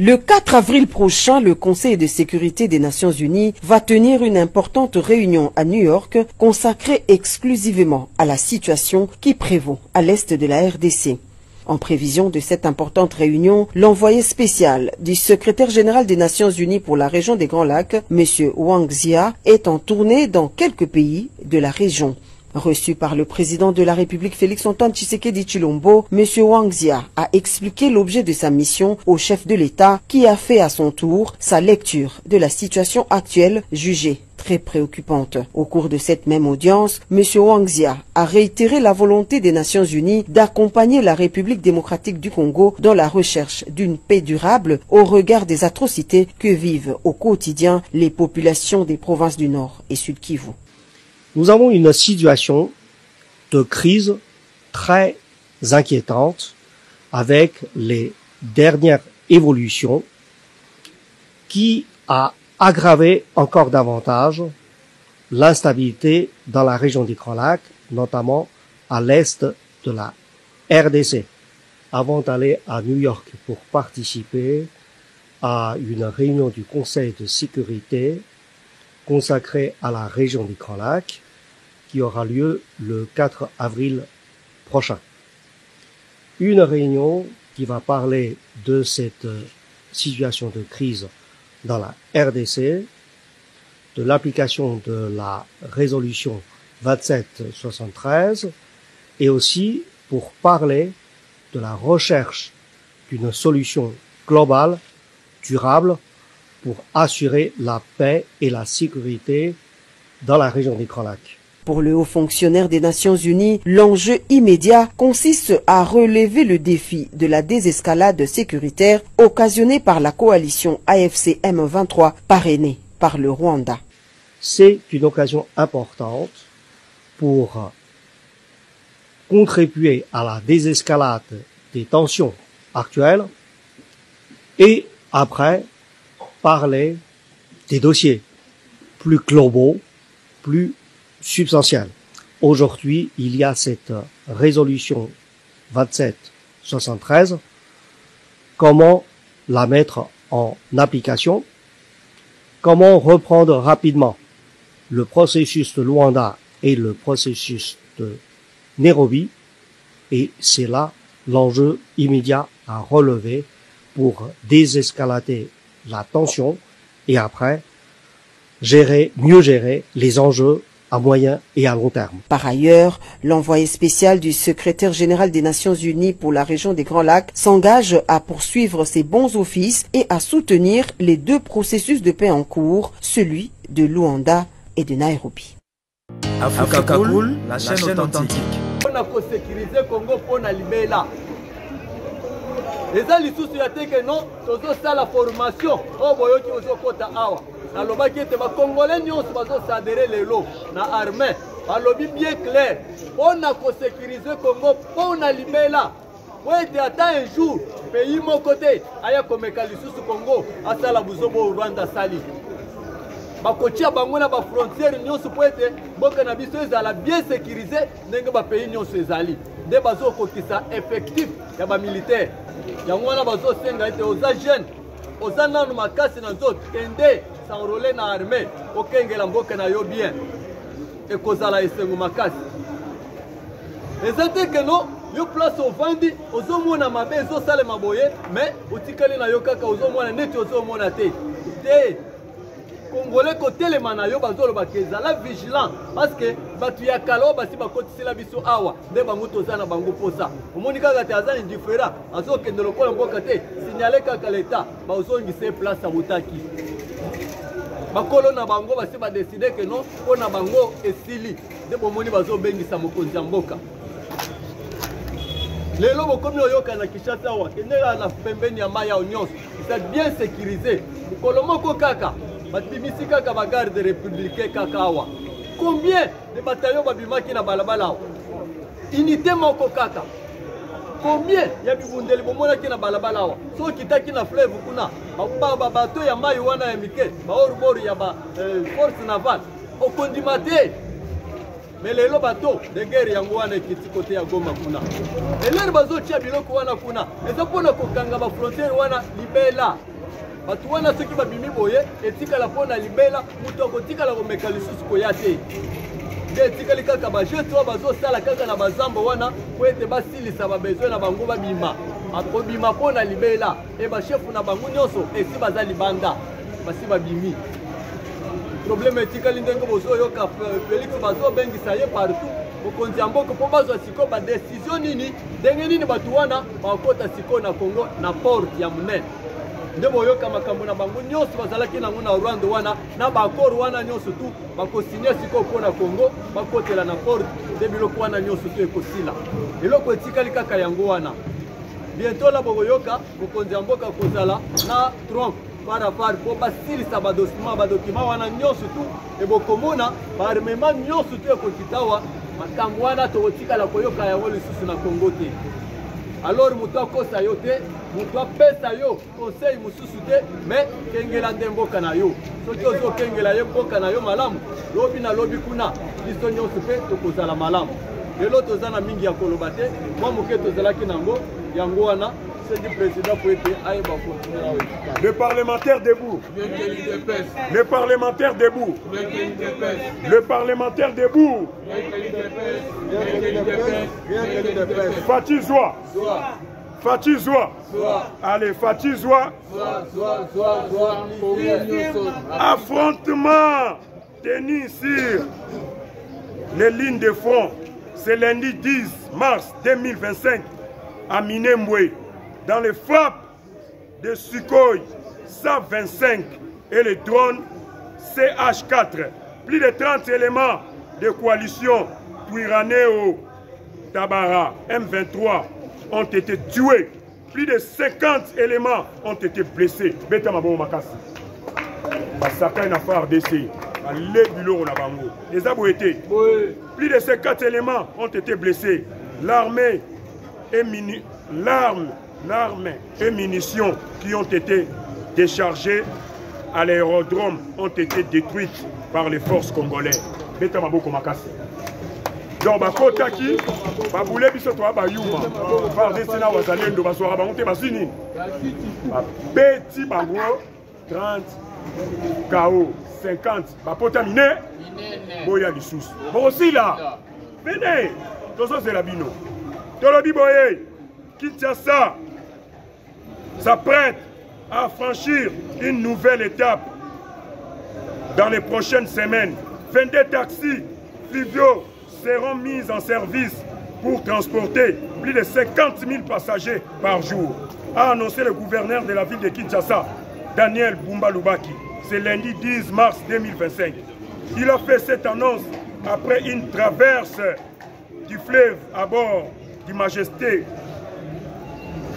Le 4 avril prochain, le Conseil de sécurité des Nations Unies va tenir une importante réunion à New York consacrée exclusivement à la situation qui prévaut à l'est de la RDC. En prévision de cette importante réunion, l'envoyé spécial du secrétaire général des Nations Unies pour la région des Grands Lacs, M. Wang Zia, est en tournée dans quelques pays de la région. Reçu par le président de la République Félix-Antoine Tshisekedi Tshilombo, M. Wang Zia a expliqué l'objet de sa mission au chef de l'État qui a fait à son tour sa lecture de la situation actuelle jugée très préoccupante. Au cours de cette même audience, M. Wang Zia a réitéré la volonté des Nations Unies d'accompagner la République démocratique du Congo dans la recherche d'une paix durable au regard des atrocités que vivent au quotidien les populations des provinces du Nord et Sud Kivu. Nous avons une situation de crise très inquiétante avec les dernières évolutions qui a aggravé encore davantage l'instabilité dans la région des Grands Lacs, notamment à l'est de la RDC. Avant d'aller à New York pour participer à une réunion du Conseil de sécurité consacrée à la région des Grands Lacs, qui aura lieu le 4 avril prochain. Une réunion qui va parler de cette situation de crise dans la RDC, de l'application de la résolution 2773 et aussi pour parler de la recherche d'une solution globale, durable, pour assurer la paix et la sécurité dans la région des Grands Lacs. Pour le haut fonctionnaire des Nations Unies, l'enjeu immédiat consiste à relever le défi de la désescalade sécuritaire occasionnée par la coalition AFC M23 parrainée par le Rwanda. C'est une occasion importante pour contribuer à la désescalade des tensions actuelles et après parler des dossiers plus globaux, plus substantiels. Aujourd'hui, il y a cette résolution 2773. Comment la mettre en application? Comment reprendre rapidement le processus de Luanda et le processus de Nairobi? Et c'est là l'enjeu immédiat à relever pour désescalader la tension et après mieux gérer les enjeux à moyen et à long terme. Par ailleurs, l'envoyé spécial du secrétaire général des Nations Unies pour la région des Grands Lacs s'engage à poursuivre ses bons offices et à soutenir les deux processus de paix en cours, celui de Luanda et de Nairobi. Africa Cool, la chaîne authentique. On a sécurisé Congo pour la libérer. Les alisusu ya teke non, tozo ça la formation. Oh boyo ki ozo kota awa. Na loba ki te ba congolais nyonso bazo s'adhérer lelo na armée. Ba lobi bien clair. On a sécurisé Congo pour la libérer. Ouais, ata un jour pays mon côté aya komeka lisusu Congo asala buzobo Rwanda sali. Bakotia bango na ba frontière nyonso po ete boka na biso ezala bien sécurisé ndenge ba pays nyonso ezali. Nde bazo kokisa effectif ya ba militaire. Yango wana bazo senga ete oza jeune oza nanu makasi na nzoto kende s'enrôler na armée okengela mboka na yo bien ekozala esengo makasi ezate ke no yo place ovandi ozomona mabe ezosalema boye mais otikali na yo kaka ozomona neti ozomona te Congolais kotelema na yo bazoloba kezala vigilant parce que batu ya kalo basi bakotisela biso awa nde bango tozana bango posa omoni kaka te azana indifférent azokende lokola mboka te signaler kaka l'État bazongise place abutaki bakolo na bango basi badeside ke non pona bango esili nde bomoni bazobengisa mokonzi ya mboka lelo bokomi oyoka na Kinshasa awa kendela na pembeni ya mai ya nyonso c'est bien sécurisé mokolo moko kaka Batimisi kaka ba garde républicain kakawa. Combien de bataillons babimaki na balabala? Unité moko kaka. Combien ya bibundeli bomona ki na balabala? So kitaki na fleuve kuna. Ba bateau ya mai wana ya mike. Ba orboru ya ba force navale. Okondimate. mais lelo bato de guerre yango wana ekiti kote ya Goma kuna elere bazotia biloko wana kuna eza mpona kokanga ba frontiere wana libela batu wana soki babimi boye etikala mpona libela mutu akotikala komeka lisusu koya te nde etikali kaka bajete oyo bazosala kaka na bazambo wana po ete basilisa babezwe na bango babima akobima mpona libela e bashefu na bango nyonso esi baza libanda basi babimi problème etikali ndenge bozoyoka Félix bazobengisa ye partout mokonzi ya mboka mpo bazwa sikoyo badesizio nini ndenge nini batu wana bakota sikoyo na Congo na porte ya monene nde boyoka makambo na bango nyonso bazalaki nango na Rwanda wana na bakor wana nyonso tu bakosinya sikoyo mpo na Congo bakotela na porte nde biloko wana nyonso tu ekosila eloko etikali kaka yango wana bientôt la boyoka mokonzi ya mboka kozala na Trump par po basilisa badokima wana nyonso tu ebokomona baarmema nyonso tu ekokitawa makambo wana tokotikala koyoka yango lisusu na Congo te alors moto akosa yo te moto apesa yo conseil mosusu te mais kengela nde mboka na yo soki ozokengela ye mboka na yo malamu lobi na lobi kuna biso nyonso mpe tokozala malamu lelo toza na mingi ya koloba te mwa moke tozalaki nango yango wana le parlementaire debout. Le parlementaire debout. Le parlementaire debout. Fatih Zoua. Fatih Zoua. Allez, Fatih Zoua. Affrontement tenu sur les lignes de front. C'est lundi 10 mars 2025 à Minembwe. Dans les frappes de Sukhoi 125 et les drones CH4, plus de 30 éléments de coalition Twiranéo Tabara M23 ont été tués. Plus de 50 éléments ont été blessés. Les abouétés. Plus de 50 éléments ont été blessés. L'armée et l'arme et munitions qui ont été déchargées à l'aérodrome ont été détruites par les forces congolaises. Donc, bakotaki, baboule biso to abayuma, par destina wazalendo baswara bangote basini. Petit bango 30 KO 50 bapota mine boya lisusu. Bon aussi là. Venez, tozo zelabino. Tolobi boye Kinshasa s'apprête à franchir une nouvelle étape dans les prochaines semaines. 22 taxis fluviaux seront mis en service pour transporter plus de 50 000 passagers par jour, a annoncé le gouverneur de la ville de Kinshasa, Daniel Bumba Lubaki. C'est lundi 10 mars 2025. Il a fait cette annonce après une traverse du fleuve à bord du Majesté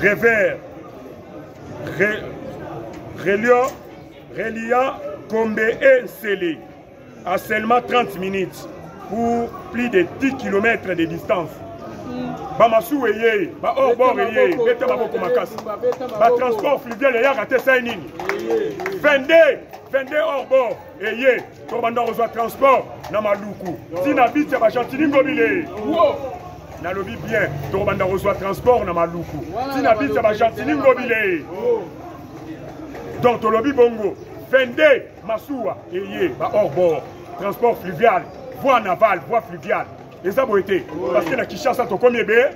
Revers reliant Kombe et Nsele à seulement 30 minutes pour plus de 10 km de distance. Bamassou eye, ba hors bord eye, beta maboko makasi. Ba transport fluvial eye raté ça nini. 22 hors bord eye, to banda reçoit transport na maluku. Tina bita ba chantini ngobile. Na lobi bien, to banda reçoit transport na maluku. Tina bita ba chantini ngobile. Donc to lobi bongo, 22 Massoua eye, ba hors bord, transport fluvial, voie navale, voie fluviale. Les aboïtés, parce que la Kinshasa to komi ebe,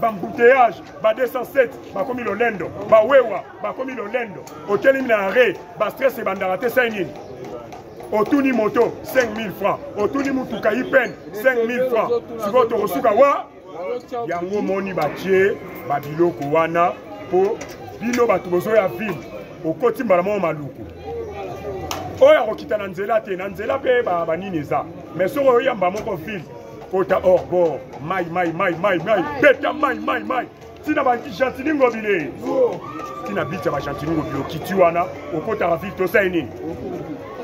bambouteillage, ba 207, ba komi lo lendo, ba wewa, ba komi lo lendo, hôtel minare, ba stress et bandarate sainin. Otuni moto 5000 francs, otuni mutuka ipen 5000 francs. Siko to rosuka wa, yango moni batie, ba biloko wana po bino batu bozo ya ville, okoti mbala maluku. Oya rokita na nzela te, na nzela pe ba nini eza. Mais so oya mba moko ville. Kota hors bord, mai, beta mai. Tina ba chantini ngobile. Tina bita ba chantini ngobile kitiwana, okota la ville to saini.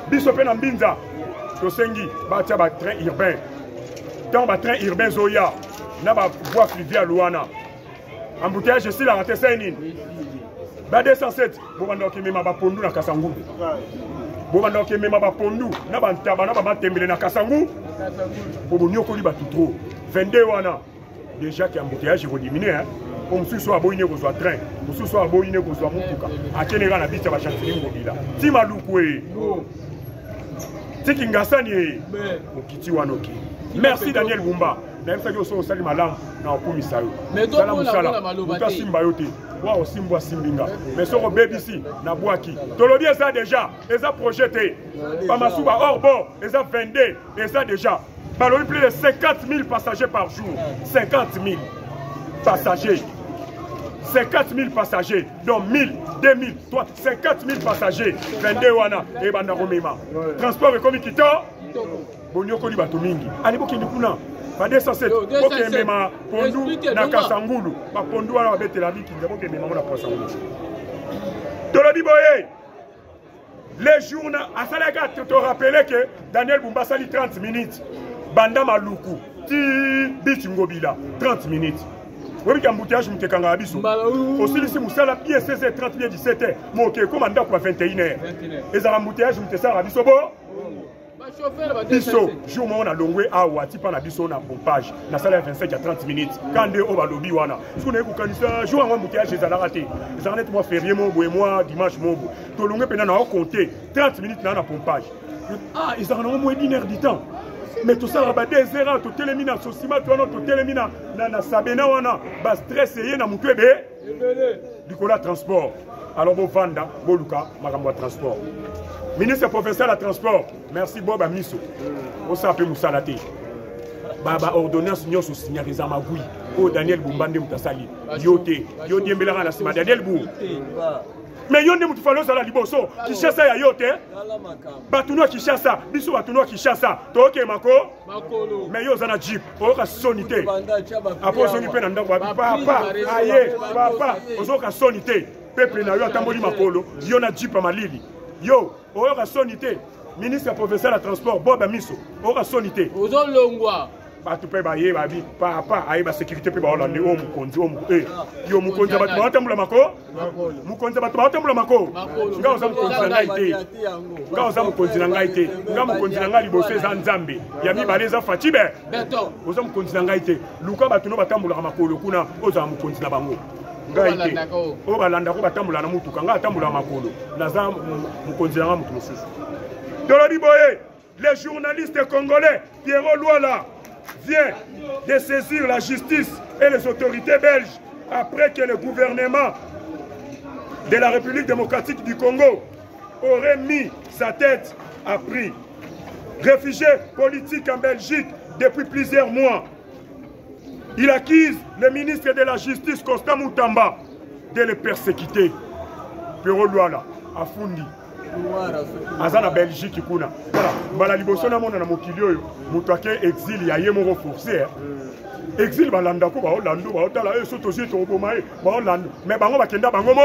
Biso pe na mbinza. To sengi ba tia ba train urbain. Tant ba train urbain zoya, na ba voie fluviale wana. Embouteillage si la raté saini. Ba 207, bo banda ki mema ba pondu na Kasangumbe. bobanda okemema bapondu na bantaba na bamatembele na kasangu bobonyokoli batu trop 22 wana déjà ki embouteillage rediminué hein omususu aboyine kozwa train mususu aboyine kozwa mutuka akenera na bita bachantilingi ngobila tima lukwe tiki ngasani okiti wanoki merci Daniel Bumba na yefaki oso osali malamu na okumisa yo sala musala utasimba yo te wa osimbo simbinga mais soko BBC na bwaki tolobi eza déjà eza projeté pamasuba hors bord eza 22 eza déjà balobi plus de 50 000 passagers par jour 50 000 passagers 50 000 passagers, donc 1000, 2000, 50 000 passagers, 22 wana, et banda romema. Transport économique kito, bonyoko li bato mingi. Ali boki ndikuna, ba 207, boki mema pondu na kasangulu, ba pondu wana babete la biki, boki mema mona kasangulu. Tolobi boye, les journaux, à Salaga, te rappeler que Daniel Bumba sali 30 minutes, banda maluku, ti biti ngobila, 30 minutes. Oui, embouteillage mutekanga biso. Aussi ici musala bien 16h30 bien 17h. Moke commanda pour 21h. Et ça embouteillage mutesara biso bo. Biso jour on a longwe awa tipa na biso na pompage. Na sala 25 à 30 minutes. Quand de oba lobi wana. Siko na kokanisa jour en embouteillage ezala raté. Ça net moi férié mo boye moi dimanche mo. To longwe pena na compter 30 minutes na pompage. Ah, ils en ont moins d'une heure du temps. Mais tout ça, bah des erreurs, tout éliminer, tout ciment, tout éliminer, na sabena wana, bas stressé, na mutwebe, du coup la transport. Alors bon vanda, boluka, marambo transport. Ministre professeur à transport, merci Bob Amiso. On s'appelle Moussalate. Baba ordonnance nyo sous signaliser magui. Oh Daniel Bumbande mutasali. Yote, yote mbelanga na sima Daniel Bou. Mais yonde mutu falo sala liboso Kishasa ya yote batunwa Kishasa biso batunwa Kishasa toke makolo mais yo zana jeep oka sonité apo songi pe na ndako papa aye papa ozoka sonité peuple na yo atamboli makolo yo na jeep malili yo oka sonité ministre professeur à transport Bob Amiso oka sonité ozolongwa batu pe ba ye ba bi papa aye ba sécurité pe ba olande o mukonzi o mu yo mukonzi batu batambula mako mukonzi batu batambula mako nga oza mukonzi na ngaite nga oza mukonzi na ngaite nga mukonzi na ngali bosse za nzambe ya mi baleza fatibe beto oza mukonzi na ngaite luka batu no batambula makolo kuna oza mukonzi na bango ngaite o balanda ko batambula na mutuka nga atambula makolo naza mukonzi na mutu mosusu Tolobi boye les journalistes congolais Pierrot Luala vient de saisir la justice et les autorités belges après que le gouvernement de la République démocratique du Congo aurait mis sa tête à prix. Réfugié politique en Belgique depuis plusieurs mois, il accuse le ministre de la Justice, Constant Moutamba, de le persécuter. Pierrot Luala, à Fundi. Azana Belgique kuna voilà bala liboso na mona na mokili oyo mutu ake exil ya ye moko forcé exil balanda ko ba olando ba otala e soto si to boma e ba olando mais bango bakenda bango mo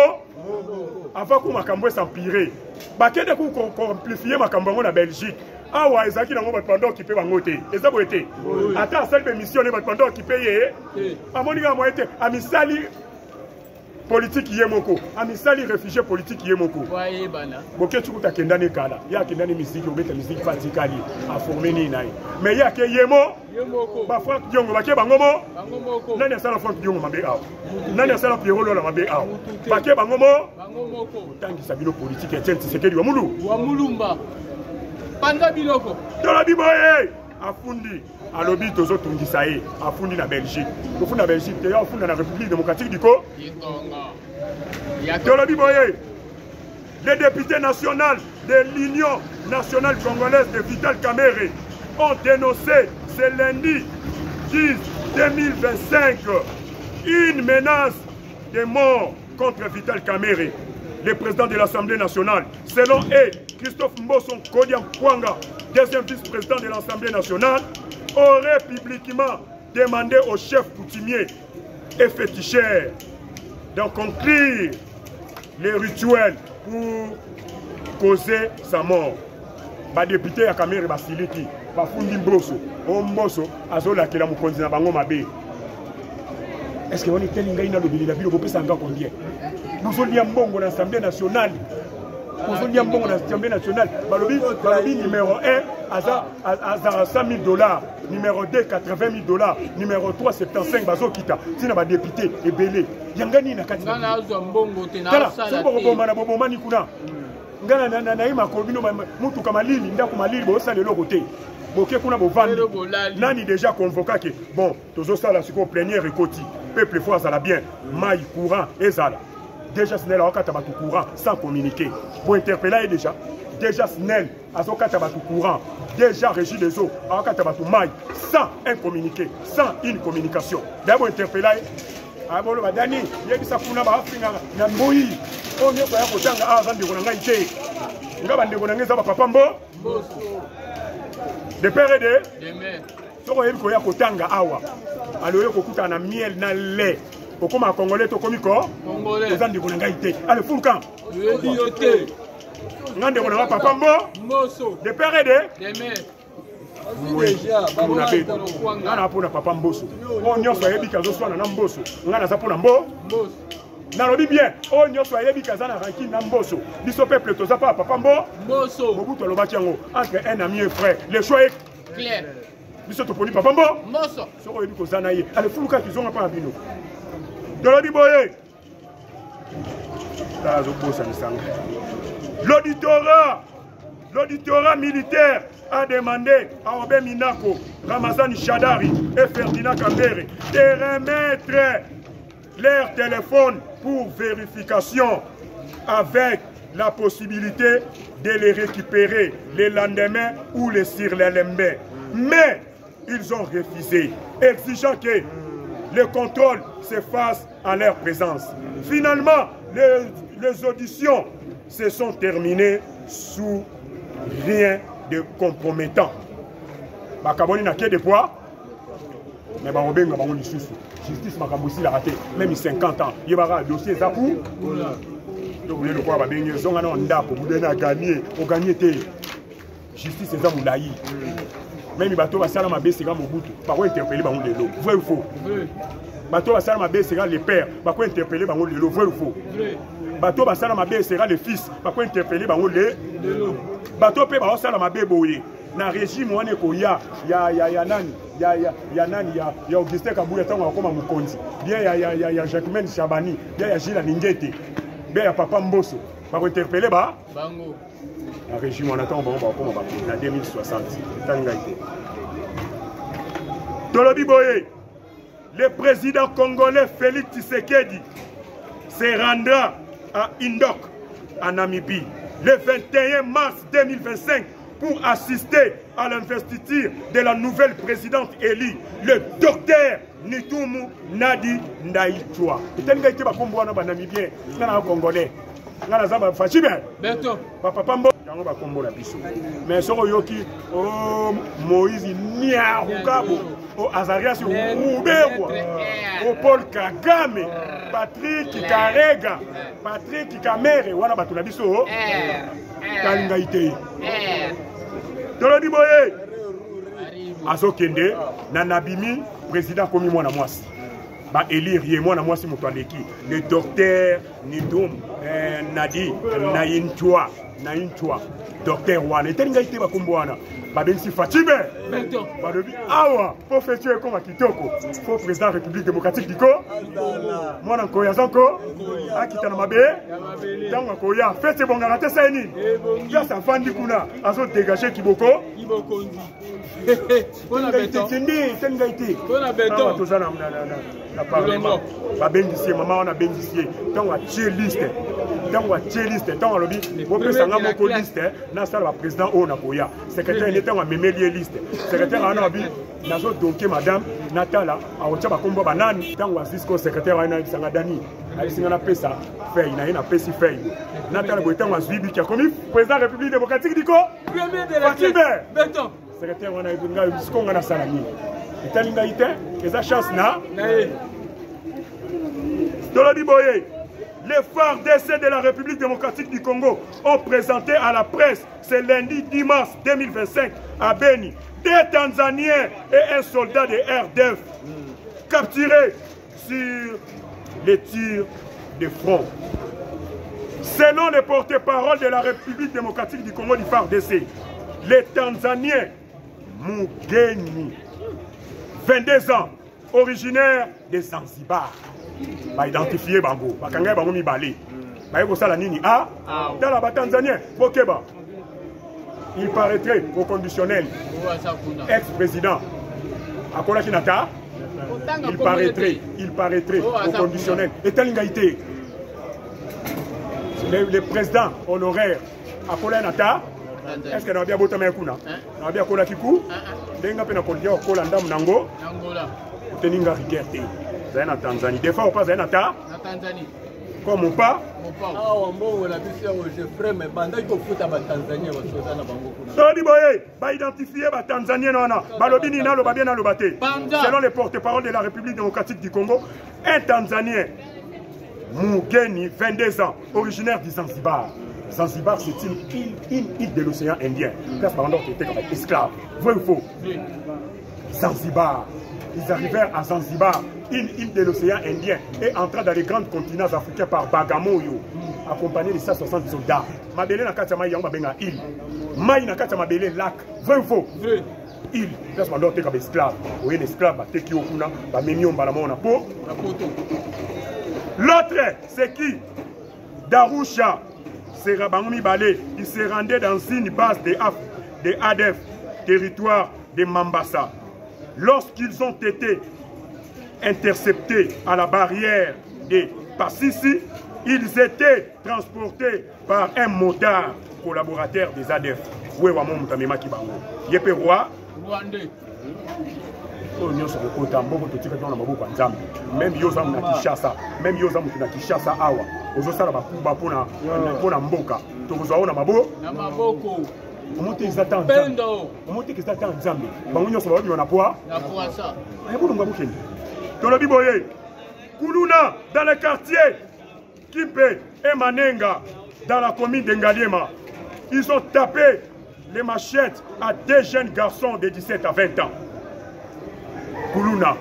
avant ko makambo s'empirer bakende ko amplifier makambo ngo na Belgique awa ezaki nango bato bando occupé bango te eza boete ata asali mission ne bato bando occupé ye amoni ga mo ete amisali politique yemoko amisali réfugié politique yemoko voyez bana boke tukuta kendane kala ya kendane musique obeta musique fatikali a formé ni nai mais ya ke yemoko ba Frank Diongo ba ke bangomo nani asala Frank Diongo mabe aw nani asala Pierrot Luala mabe aw ba ke bangomo tangi sabino politique etienne Tshisekedi wa mulumba panda biloko Tolobi boye afundi alobi tozo tungisa ye afundi na Belgique tofundi na Belgique te afundi na République démocratique du Congo Tolobi boye les députés nationaux de l'Union nationale congolaise de Vital Kamerhe ont dénoncé ce lundi 10 2025 une menace de mort contre Vital Kamerhe, le président de l'Assemblée nationale. Selon eux, Christophe Mboson Kodiam Kwanga, deuxième vice-président de l'Assemblée nationale, aurait publiquement demandé au chef coutumier et féticheur d'accomplir les rituels pour causer sa mort. Les députés à Kamerhe Basiliki, Bafundi Mboso, Mboso, Azola qui la mukonzi na bango mabe. Est-ce que on est tel inga ina lobili la ville au pesa nga combien? Nous sommes liés mbongo dans l'Assemblée nationale. Pour dire bon, on a champion national. Balobi numéro 1, à 100 000 $. Numéro 2, 80 000 $. Numéro 3, 75 bazo kita. Si na ba député et belé. Yangani na kati. Ngana zo mbongo te na sala. Sala bo mana bo mani kuna. Ngana na ima kobino mutu kama lili ndako malili bo sala loko te. Boké kuna bo vandi. Nani déjà convoqué que bon, tozo sala siko plénière ekoti. Peuple fois ça la bien. Maï courant et zala. Déjà Snell a okata batu courant sans communiquer. Pour interpeller déjà. Déjà Snell a okata batu courant. Déjà Régie des eaux a okata batu maï sans un communiqué, sans une communication. D'abord interpeller. Abolo badani yebisa kuna ba Afrika na mboyi. On est kwa kotanga avant de konanga ite. Ngaba ndeko nangeza ba papa mbo. De père et de mère. Soko yebi ko ya kotanga awa. Aloyo kokuta na miel na lait. Okoma congolais to komiko congolais ozandi konanga ite. Ale fulkan. Yebi yote. Ngande konanga papa mbo. Moso. De père et de mère. Déjà, ngana pona papa mboso. On nyonso yebi kazo swana na mboso. Ngana za pona mbo. Mboso. Nalobi bien, on nyonso yebi kaza na ranki na mboso. Biso peuple toza pa papa mbo. Mboso. Mobutu alobaki yango entre un ami et frère. Le choix est clair. Biso to poni papa mbo. Mboso. Soko yebi kozana ye. Ale fuluka kizonga pa bino. Tolobi boye. Tazo bosa misanga. L'auditorat militaire a demandé à Obé Minako, Ramazani Chadari et Ferdinand Kambere de remettre leur téléphone pour vérification avec la possibilité de les récupérer le lendemain ou le surlendemain. Mais ils ont refusé, exigeant que le contrôle se fasse en leur présence. Finalement, les auditions se sont terminées sous rien de compromettant. Bakaboni n'a que des poids, mais Barobenga bango lisusu. Justice makabosi la raté, même 50 ans. Yebara dossier zapou. Donc vous le quoi ba benye zonga na ndako, vous donnez à gagner, au gagner té. Justice c'est ça moulayi. Même bato ba sala mabe c'est ga Mobutu, ba ko interpeller bango lelo. Vrai ou faux? Bato ba sala mabe c'est ga les pères, ba ko interpeller bango lelo. Vrai ou faux? Bato ba sala mabe c'est ga les fils, ba ko interpeller bango lelo. Bato pe ba sala mabe boye. Na régime wane ko ya nani ya Augustin Kabuya tango akoma mukonzi bien ya Jacquemaine Chabani bien ya Gilles Ningete bien ya Papa Mboso ba ko interpeller ba bango na régime wana tango ba akoma ba na 2060 tanga ite Tolobi boye. Le président congolais Félix Tshisekedi se rendra à Indok en Namibie le 21 mars 2025 pour assister à l'investiture de la nouvelle présidente élue, le docteur Nitumu Nadi Ndaitwa. Il y a des Namibien, il y a des Congolais, il y a des Fachibé. Papa Pambo, il y a des Congolais. Mais ce qui Moïse Niarugabo, Azarias Ouberwa, Paul Kagame, Patrick Karega, Patrick Kamere, wana batula biso. Kalingaite. Tolobi boye. Azokende na nabimi président komi mwana mwasi. Ba élire ye mwana mwasi moto aleki. Le docteur Nidum Nadi Naintwa. Docteur wana etengaite bakombo wana. Babensi Fatibe. Balobi awa pour faire comme kitoko. Faut président République démocratique diko. Mwana koya zanko. Akita na mabe. Tanga koya fete bongana te saini. Ya sa fandi kuna azo dégager kiboko. Kibokondi. On a béton. Tengaite. On a béton. Tout ça na parlement. Babengisi maman on a bengisi. Tanga tie liste. Tanga tie liste. Tanga lobi. Bo pesa nga moko liste na sala président o na koya. Secrétaire n'était pas même liste. Secrétaire a nabi nazo donké madame Natala a ocha bakombo banani tango asisco secrétaire a na bisanga dani a bisinga na pesa feuille na ina pesi feuille Natala boitango azuibi qui a commis président République démocratique diko premier de la béton secrétaire wana ibinga bisco ngana sala ni italinga ite eza chance na Tolobi boye. Les phares d'essai de la République démocratique du Congo ont présenté à la presse ce lundi 10 mars 2025 à Beni des Tanzaniens et un soldat de RDF capturés sur les tirs de front. Selon le porte-parole de la République démocratique du Congo du FARDC, les Tanzaniens Mugeni, 22 ans, originaire de Zanzibar, va identifier Bango, va kangaye Bango Mibale, va y la nini a dans la Tanzanien, Bokeba. Il paraîtrait au conditionnel, ex-président, à Kolakinata, il paraîtrait au conditionnel, et Talingaïté, le président honoraire à Kolanata, est-ce qu'il y a bien beau Kuna? Il y a bien Kola Kiku? Il y a bien Kola Ndam Nango? Il y a bien en Tanzanie. Des fois, on passe en Tanzanie. Comme on pas? Ah, on va la mission au Geoffrey, mais pendant qu'il faut à Tanzanie, on va identifier les Tanzaniens. Selon les porte-parole de la République démocratique du Congo, un Tanzanien, Mugeni, 22 ans, originaire du Zanzibar. Zanzibar, c'est une île de l'océan Indien. Place par qui était comme esclave. Vrai ou faux? Zanzibar. Ils arrivèrent à Zanzibar, une île de l'océan Indien, et entrant dans les grands continents africains par Bagamoyo, accompagné de 160 soldats. Mabélé n'a qu'à ma île. Maï n'a qu'à Mabélé lac. Vrai ou faux? Île. Place par qui était comme esclave. Vous voyez l'esclave, Teki Okuna, Memion Balamona Po. L'autre, c'est qui? Darusha. Il se rendait dans une base de ADF, territoire de Mambasa. Lorsqu'ils ont été interceptés à la barrière de Passissi, ils étaient transportés par un motard collaborateur des ADF. Où est Wamon Mutamema Kibango? Yépe Roi. Rwandais. Même Yozam na Kishasa, même Yozam na Kishasa Awa. Ozosala bakuba pona mboka. Tokozwa na mabo. Na maboko. Omonte ezata nzambe. Omonte ezata nzambe. Bango nyonso ba bino na poa. Na poa ça. Ayebulu ngabukeni. Tolobi boye. Kuluna dans le quartier Kipe et Manenga dans la commune d'Engaliema. Ils ont tapé les machettes à deux jeunes garçons de 17 à 20 ans. Kuluna,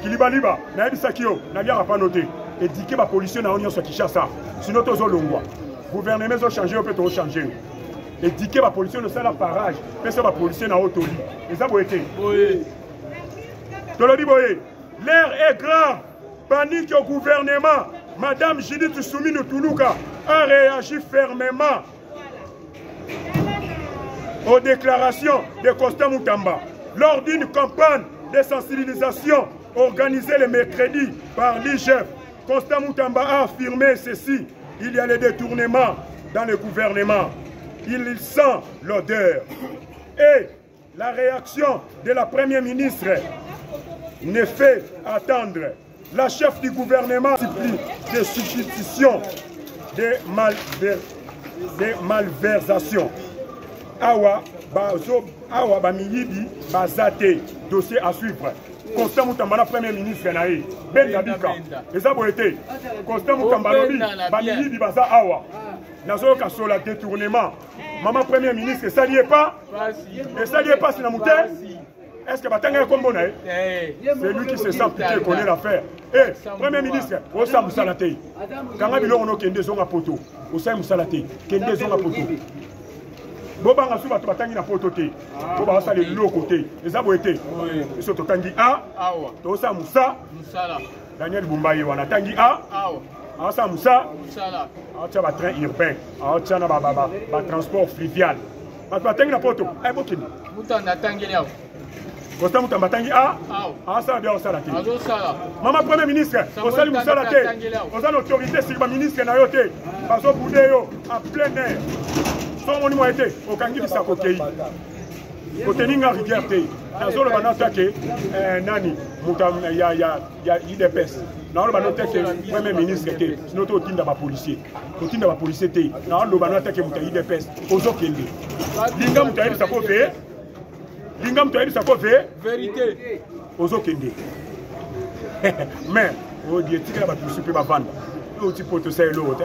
Kilibaliba, Naebisakio, Nabiara pas noté. Et dit que la policier n'a pas Kishasa. Sinon, tous les gouvernements ont changé, on peut changer. Et dit que la policier ne sait la parage. Mais c'est la policier n'a pas été. Et ça a été. Oui. L'air est grave. Panique au gouvernement. Madame Judith Soumine Toulouka a réagi fermement aux déclarations de Costa Moutamba lors d'une campagne de sensibilisation organisée le mercredi par l'IGF. Costa Moutamba a affirmé ceci: il y a les détournements dans le gouvernement. Il sent l'odeur. Et la réaction de la Première ministre ne fait attendre. La chef du gouvernement supplie des substitutions, des malversations. Awa, Awa Bamiyibi, Bazate, dossier à suivre. Constant Moutamba, Premier ministre, Ben Gabika. Et ça a été. Constant Moutamba, Bamiyibi, Baza Awa. Nazo Kasola, détournement. Maman Premier ministre, ça n'y est pas. Et ça n'y est pas, c'est la moutée. Est-ce que Batanga est comme bon? C'est lui qui se sent pitié, connaît l'affaire. Eh, Premier ministre, on s'est moussalate. Quand on a Kende Zonga Poto, on s'est moussalate. Kende Zonga Poto. Boba Rassou va te na poto te. Boba Rassou le l'autre côté. Les abo été. Ils sont au Tangi A. Tosa Moussa. Daniel Boumbaye wana Tangi A. Asa Moussa. Acha ba train urbain. Acha na ba transport fluvial. Ba tangi na poto. Ay bokini. Muta na tangi leo. Costa Moutamba Tangi A. Asa bien osala te. Maman Premier ministre, osali Moussa te. Osa l'autorité sur ba ministre na yo te. Bazo boudé yo en plein air. On a été au Kangi de Sakokei. Côté Ninga Rivière, dans le Banatake, Nani, il y a IDPS. Dans le Banatake, le Premier ministre était, sinon au team de la policier. Au team de la policier, dans le Banatake, il y a IDPS. Aux autres, Lingam, tu as eu sa copie. Lingam, tu as eu sa copie. Vérité. Aux autres, mais, au Dieu, tu as la policier peut pas vendre. Au type de ça, l'autre.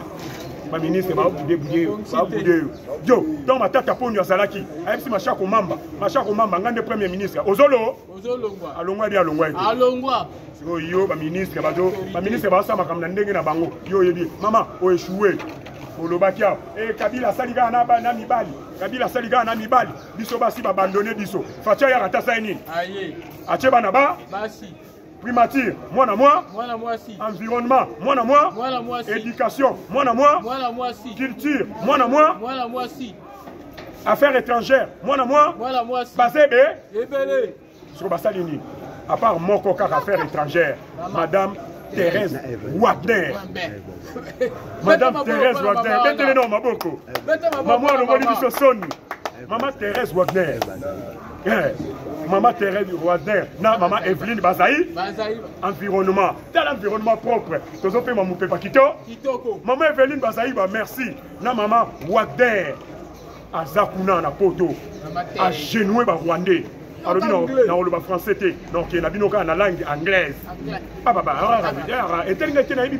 Ma ministre va bouder. Yo, donc ma tata pour nous Zalaki. Avec ma chako mamba, ngande Premier ministre. Ozolo. Alongwa dia alongwa. Alongwa. Yo, ma ministre va ça ma kamna ndenge na bango. Yo yebi, maman, o échoué. Olobakia et Kabila Saliga na mibali Kabila Saliga na mibali biso basi abandonné biso fatia ya rata saini aye acheba na ba basi primature moi si environnement moi si éducation moi si culture moi si affaires étrangères moi si basebe ebele sur basalini à part moko kaka affaires étrangères madame Thérèse Wagner. Madame Thérèse Wagner. Mettez-le nom, Maboko. Maman, on va lui sonner. Maman Thérèse Wagner. Maman Thérèse Wagner. Na maman Evelyne Bazaï. Environnement. Dans l'environnement propre. Tous fait maman Pepa Kitoko. Maman Evelyne Bazaï, merci. Na maman Wagner. À Zakuna na poto. À Genoué ba Rwandais. Alors, on le français, donc il y a une langue anglaise. Ah, bah, et tel que tu as dit,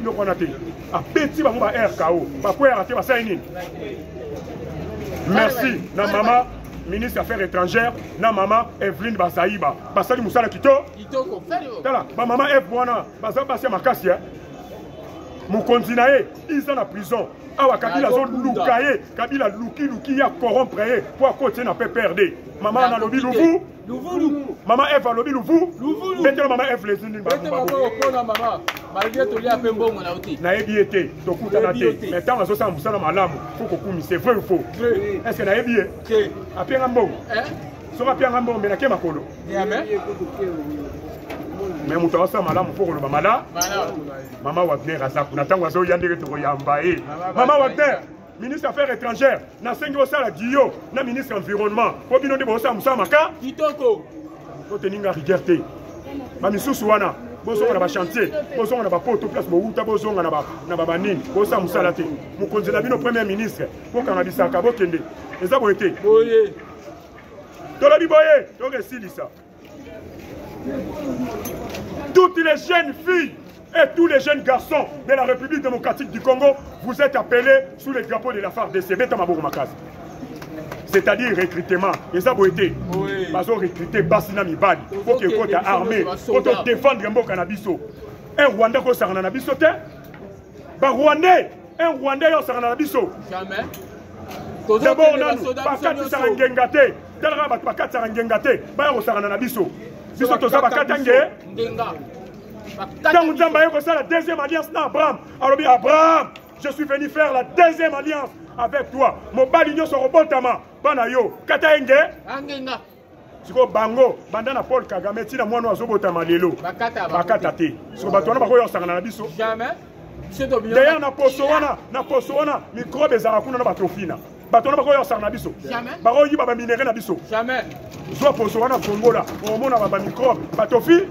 merci, na maman, ministre des Affaires étrangères, na maman Evelyne Bazaïba. Basali Moussala Kitoko. Maman Evwana, Bazaïba, Makassi. Mon continent, ils sont en prison. Awa Kabila zo lukaye, Kabila luki ya corrompre pour côté n'a pas perdu. Maman na lobi Louvu. Maman Eve a lobi Louvu. Mettez maman Eve les unis. Mettez maman au maman. Malgré tout les mbongo na oti. Na ebiete, to kuta na te. Mais tant azo sa musala malamu, faut ko kumi c'est vrai ou faux? Est-ce que na ebie? Que apia mbongo. So apia mbongo mais na ke makolo. Mais mon temps ça malamu faut ko lo mala. Maman Wagner Azaku, Natango Azo Yandere Toyambaye. Maman Wagner, ministre des Affaires étrangères, na sengi osala Guillaume, na ministre environnement. Ko bino de bosa Moussa Maka. Kitoko. Ko teninga rigerte. Ba misusu wana, boso na ba chantier, boso na ba poto place bo uta boso na ba banini, bosa Moussa Laté. Mo konzela bino premier ministre, ko kanga bisaka bo kende. Eza bo été. Boye. Tolobi boye, to resilisa. Toutes les jeunes filles et tous les jeunes garçons de la République démocratique du Congo, vous êtes appelés sous le drapeau de la FARDC. C'est-à-dire recrutement. Et ça a été. Ils ont recruté Bassina Mibali. Pour qu'il y ait une armée. Pour défendre un cannabiso. Un Rwandais qui a un cannabiso. Un Rwandais qui a un cannabiso. Jamais. D'abord, on a Bakati Sarangengate. Tel rabat Bakati Sarangengate. Bayo Saranabiso. Biso to Sabakatangé. Quand vous avez fait la deuxième alliance, Abraham, alors bien Abraham, je suis venu faire la deuxième alliance avec toi. Mon balignon sur Robotama, Banayo, Kataenge, Angenga. Tu vois, Bango, Bandana Paul Kagame, Tina Mono Zobotama Lelo, Bakatate. Sur Batona, Baroyo Saranabiso. Jamais. D'ailleurs, na Posoana, microbe et Zarakuna Batofina. Batona Baroyo Saranabiso. Jamais. Baroyi Baba Minere Nabiso. Jamais. Soit pour Soana Congo là, au monde a un microbe, Batofi.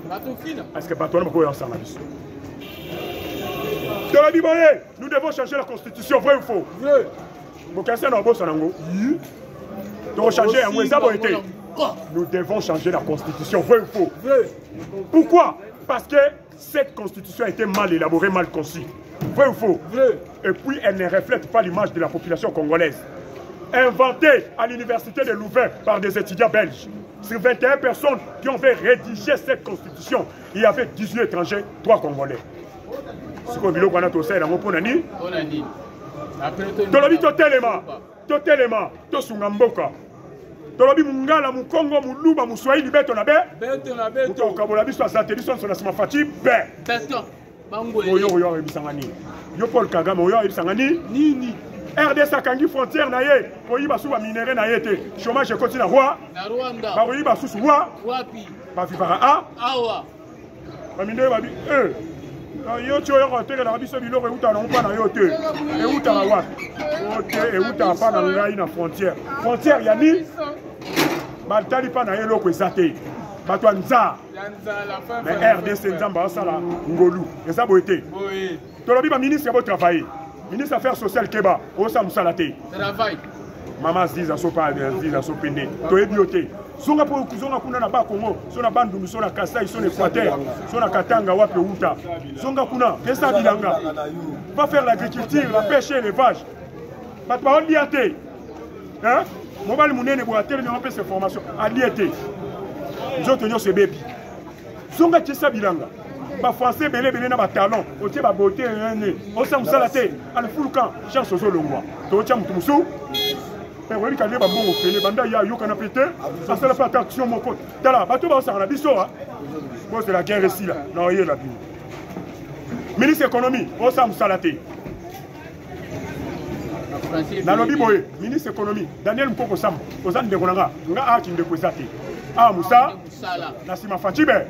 Est-ce que Batona va y service? Nous devons changer la constitution, vrai ou faux? Vrai. Vous cassez dans le boss en ango. Nous devons changer un été. Nous devons changer la constitution, vrai ou faux? Vrai. Pourquoi? Parce que cette constitution a été mal élaborée, mal conçue. Vrai ou faux? Vrai. Et puis elle ne reflète pas l'image de la population congolaise. Inventée à l'université de Louvain par des étudiants belges. Sur 21 personnes qui ont fait rédiger cette constitution, il y avait 18 étrangers, 3 Congolais. Ce qu'on dit, on a tout ça, on a dit. Tolobi totelema, tosungamboka. Tolobi mungala, mukongo, muluba, muswahili, beto na be. Beto na beto. Mukabola biso azateli son asima fati be. Beto. Oyo ebisangani. Yo Paul Kagame oyo ebisangani. Nini. RDC akangi frontière na ye po yiba suba minéré na ye te chômage continue na Rwanda ba yiba susu wapi ba vivara awa ba minéré ba bi yo tio yo hotel na biso biloko euta na mpa na yo te euta na wapi ote euta pa na ngai na frontière ya ni ba tali pa na ye loko ezate ba to nza mais RDC nzamba sala ngolu eza boete tolobi ba ministre ya travailler. Ministre des Affaires sociales Keba, Osa Moussalate. Travail. Maman Ziza Sopa, Ziza Sopende. Toye bioté. Zonga pour Zonga Kuna na Bakongo, Sona Bandou, Sona Kassai, Sona Équateur, Sona Katanga, Wape Outa. Zonga Kuna, Kessa Bilanga. Va faire l'agriculture, la pêche et l'élevage. Pas de parole liaté. Hein? Mobile Mounene Boatel, mais on peut ces formations. À liaté. Nous autres, nous sommes bébés. Zonga Kessa Bilanga. ba français belé na ba talon otie ba beauté né o sa musala te al fulukan chance zo longwa to tia mutu musu pe weli ka leba bongo pele banda ya yo kana pété ça c'est la attraction mon pote tala bato ba sa na biso ha bon c'est la guerre ici là non yé la bi ministre économie o sa musala te na lobi boye ministre économie Daniel Mkoko Samba ozan de konanga nga a kinde ko zate a musa na sima fachibe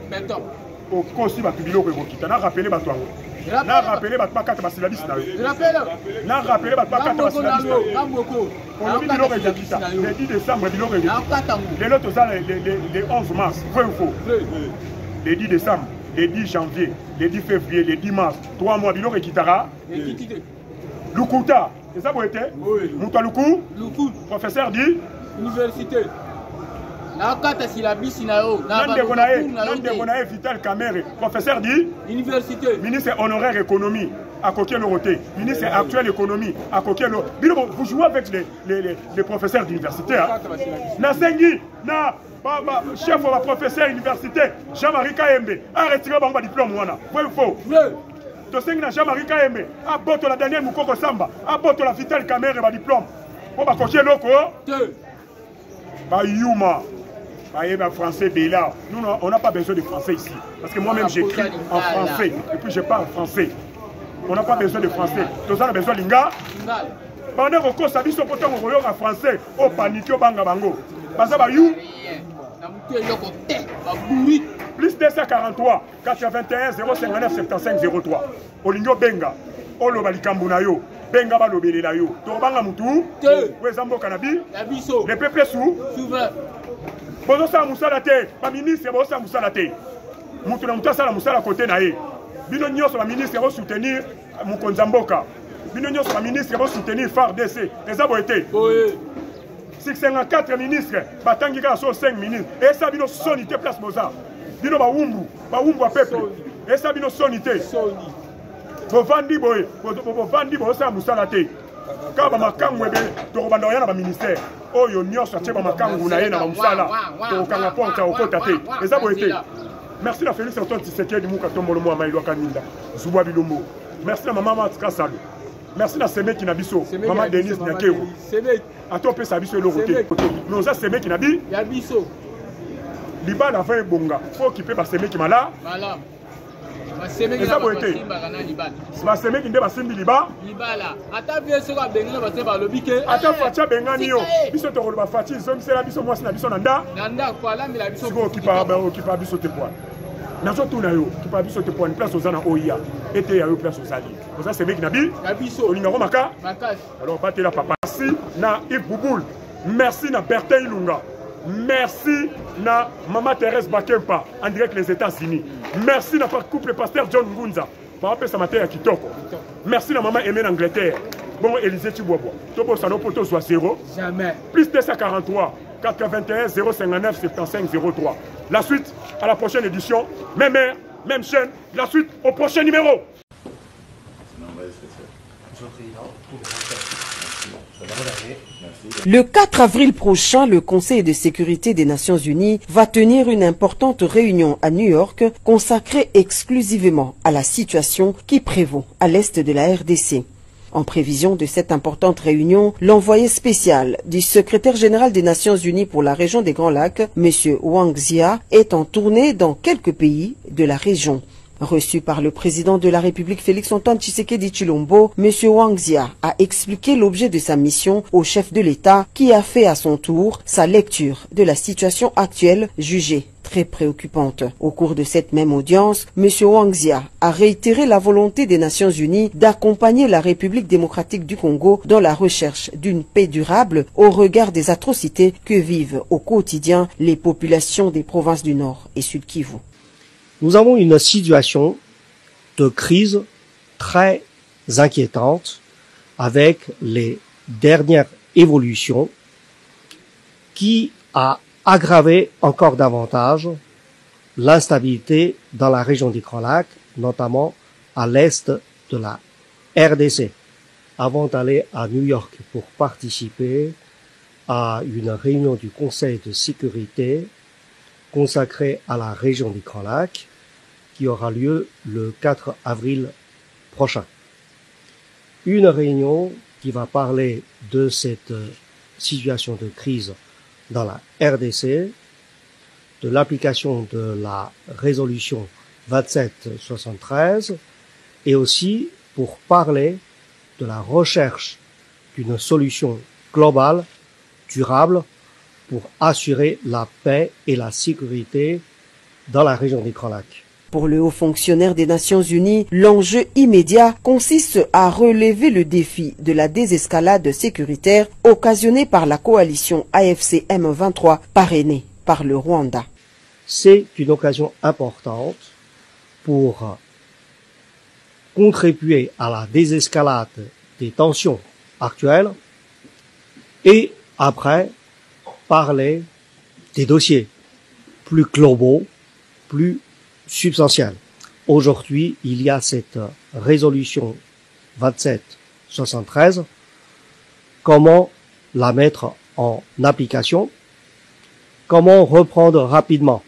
au cours de biloko ekokita na rappeler bato yango na rappeler bato bakata basilabisi na yo na rappeler bato bakata basilabisi na yo olobi biloko ekokita le 10 décembre biloko ekokita lelo toza le 11 mars vrai ou faux le 10 décembre le 10 janvier le 10 février le 10 mars 3 mois biloko ekitaka lukuta eza boye te moto ya luku professeur di université nakata silabisi na yo nandeko na ye Vital Kamerhe professeur di université ministre honoraire économie akoki eloko te ministre actuel économie akoki eloko bino vous jouez avec les professeurs d'université nasengi na chef wa professeur université Jean-Marie Kayembe a retiré bango diplôme wana vrai ou faux tosengi na Jean-Marie Kayembe abotola Daniel Mkoko Samba abotola Vital Kamerhe ba diplôme po bakoki eloko bayuma français Béla. Nous, on n'a pas besoin de français ici. Parce que moi-même, j'écris en français. Et puis, je parle français. On n'a pas besoin de français. Nous avons besoin de linga. Pendant que ça dit, on en français. On panique, on banga bango. Parce que plus 243 81 059 75 03. Olingo benga. Olo balikambu yo. Benga balobelela yo. Tobanga mutu. Wezambo kanabi. Le peuple souverain. Bozo sa musala te, ba ministre bozo sa musala te. Mutu na mutu sala musala côté na ye. Bino nyonso ba ministre bo soutenir Mukonza Mboka. Bino nyonso ba ministre bo soutenir FARDC. Eza boete. 654 ministres, batangi ka so 5 ministres. Et ça bino sonité place boza. Bino ba wumbu a peuple. Et ça bino sonité. Bo vandi boye, bo vandi bo sa musala te. Ka ba makangu ebe to banda yana ba ministère. Oyo nyonso atie ba makangu na ye na musala. To kanga ponta okota te. Eza boete. Merci à Félix Antoine Tshisekedi Muka Tombolo Mwa Maïlwa Kaninda. Zouba Bilombo. Merci à maman Matka Salou. Merci à Seme Kinabiso. Maman Denise Nyakero. Attends, peut s'abisso le côté. Mais on a Seme Kinabi. Yabiso. Liba la fin bonga. Faut qu'il peut pas Seme Kimala. Voilà. Eza boete. Ba Seme Kinde ba Simbi Liba. Libala. Ata bien so ka bengana ba se ba lobike. Ata fatia bengani yo. Biso to ba fatia zo misela biso mwasi na biso nanda. Nanda kwa la mila biso. Siko kipa biso te poa. Nazo tuna yo kipa biso te poa ni place ozana oya. Ete ya yo place ozali. Oza Seme Kinabi. Yabiso. Olinga ko maka. Makasi. Alors battez la papa. Merci na Yves Bouboul. Merci na Bertin Ilunga. Merci na Maman Thérèse Bakempa en direct les États-Unis. Merci na couple pasteur John Ngunza. Papa sa matin à Kitoko. Merci na Maman Aimée Angleterre. Bon Élisée Chibobo. Topo Sano Poto soit 0. Jamais. Plus 243 421 059 75 03. La suite à la prochaine édition. Même heure, même chaîne. La suite au prochain numéro. Le 4 avril prochain, le Conseil de sécurité des Nations Unies va tenir une importante réunion à New York consacrée exclusivement à la situation qui prévaut à l'est de la RDC. En prévision de cette importante réunion, l'envoyé spécial du secrétaire général des Nations Unies pour la région des Grands Lacs, M. Wang Zia, est en tournée dans quelques pays de la région. Reçu par le président de la République Félix Antoine Tshisekedi Tshilombo, M. Wang Zia a expliqué l'objet de sa mission au chef de l'État qui a fait à son tour sa lecture de la situation actuelle jugée très préoccupante. Au cours de cette même audience, M. Wang Zia a réitéré la volonté des Nations Unies d'accompagner la République démocratique du Congo dans la recherche d'une paix durable au regard des atrocités que vivent au quotidien les populations des provinces du Nord et Sud Kivu. Nous avons une situation de crise très inquiétante avec les dernières évolutions qui a aggravé encore davantage l'instabilité dans la région des Grands Lacs, notamment à l'est de la RDC. Avant d'aller à New York pour participer à une réunion du Conseil de sécurité consacrée à la région des Grands Lacs, qui aura lieu le 4 avril prochain. Une réunion qui va parler de cette situation de crise dans la RDC, de l'application de la résolution 2773 et aussi pour parler de la recherche d'une solution globale, durable, pour assurer la paix et la sécurité dans la région des Grands Lacs. Pour le haut fonctionnaire des Nations Unies, l'enjeu immédiat consiste à relever le défi de la désescalade sécuritaire occasionnée par la coalition AFC M23 parrainée par le Rwanda. C'est une occasion importante pour contribuer à la désescalade des tensions actuelles et après parler des dossiers plus globaux, plus substantielle. Aujourd'hui, il y a cette résolution 2773. Comment la mettre en application? Comment reprendre rapidement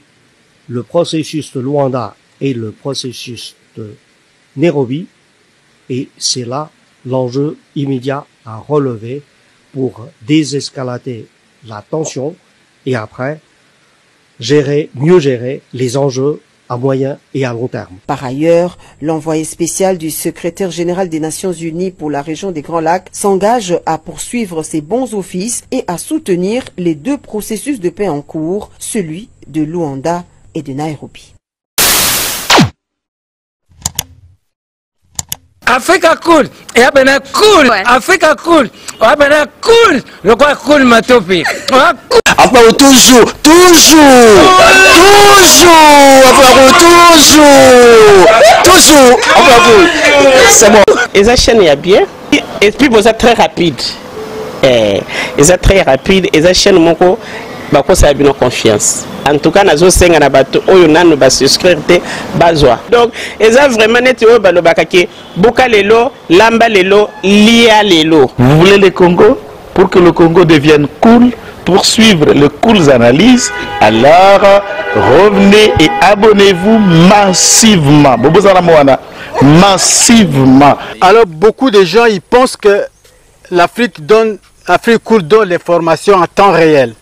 le processus de Luanda et le processus de Nairobi? Et c'est là l'enjeu immédiat à relever pour désescalader la tension et après mieux gérer les enjeux à moyen et à long terme. Par ailleurs, l'envoyé spécial du secrétaire général des Nations Unies pour la région des Grands Lacs s'engage à poursuivre ses bons offices et à soutenir les deux processus de paix en cours, celui de Luanda et de Nairobi. Africa cool, et abena cool, Africa cool, abena cool, le quoi cool ma topi. Après toujours, c'est bon. Et ça chaîne est bien, et puis vous êtes très rapide. Et ça très rapide, et ça chaîne mon co, bah ça a bien confiance. En tout cas, nazo senga na bato oyo nanu ba souscrire te bazwa. Donc, eza vraiment neti oyo balo bakaki boka lelo, lamba lelo, lia lelo. Vous voulez le Congo? Pour que le Congo devienne cool, pour suivre les cool analyses, alors revenez et abonnez-vous massivement. Massivement. Alors beaucoup de gens ils pensent que l'Afrique cool donne l'information en temps réel.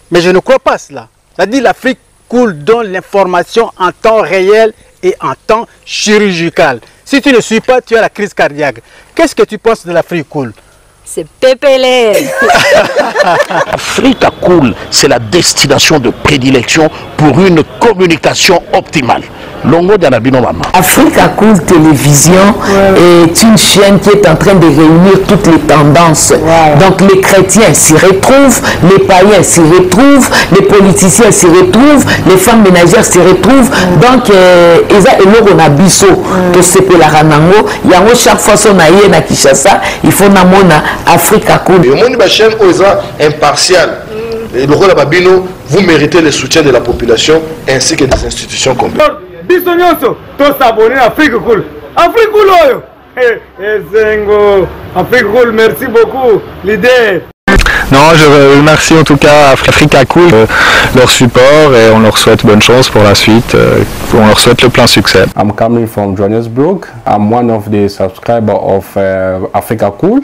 Mais je ne crois pas cela. C'est-à-dire l'Afrique cool donne l'information en temps réel et en temps chirurgical. Si tu ne suis pas, tu as la crise cardiaque. Qu'est-ce que tu penses de l'Afrique cool? C'est PPL. Africa Cool, c'est la destination de prédilection pour une communication optimale. Longo Dianabino Mama. Africa Cool Télévision est une chaîne qui est en train de réunir toutes les tendances. Donc les chrétiens s'y retrouvent, les païens s'y retrouvent, les politiciens s'y retrouvent, les femmes ménagères s'y retrouvent. Donc eza eloko na biso to sepela ranango yango chaque fois son aye na Kinshasa, il faut namona Africa Cool. Le monde ba chaîne oza impartial. Et le rôle Babino, vous méritez le soutien de la population ainsi que des institutions complètes. Bisognoso, tous s'abonner à Afrique Cool. Afrique Cool, oyo. Zengo, Afrique Cool, merci beaucoup. L'idée. Non, je remercie en tout cas Africa Cool leur support et on leur souhaite bonne chance pour la suite. On leur souhaite le plein succès. I'm coming from Johannesburg. I'm one of the subscribers of Africa Cool.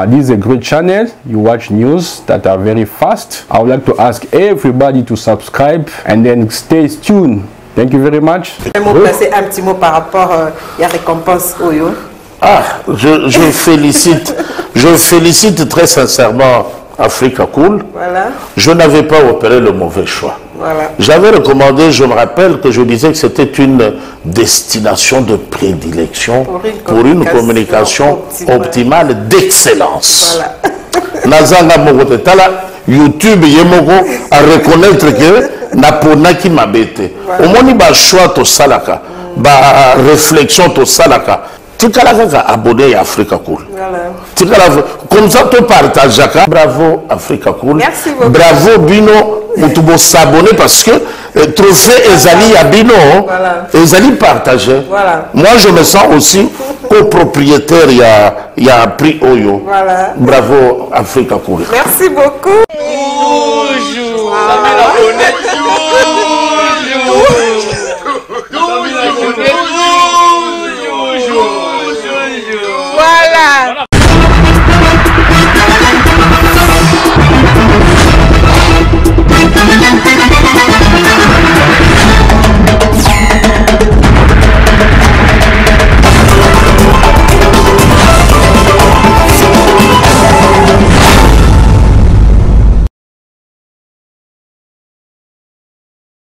This is a great channel. You watch news that are very fast. I would like to ask everybody to subscribe and then stay tuned. Thank you very much. Placer un petit mot par rapport à la récompense Oyo. Je félicite très sincèrement Africa Cool. Voilà. Je n'avais pas opéré le mauvais choix. Voilà. J'avais recommandé, je me rappelle que je disais que c'était une destination de prédilection pour une communication optimale d'excellence. Nazanga Mogotala, YouTube Yemoko à reconnaître que Naponaki Mabete. Au moins, il y a un choix au Salaka, une réflexion au Salaka. Tu as abonné à Africa Cool. Comme ça, tu partages. Bravo Africa Cool. Merci beaucoup. Bravo Bino. Tu dois s'abonner parce que trophée Ezali à Bino. Ezali partagé. Moi, je me sens aussi copropriétaire. Il y a un prix Oyo. Bravo Africa Cool. Merci beaucoup. Toujours.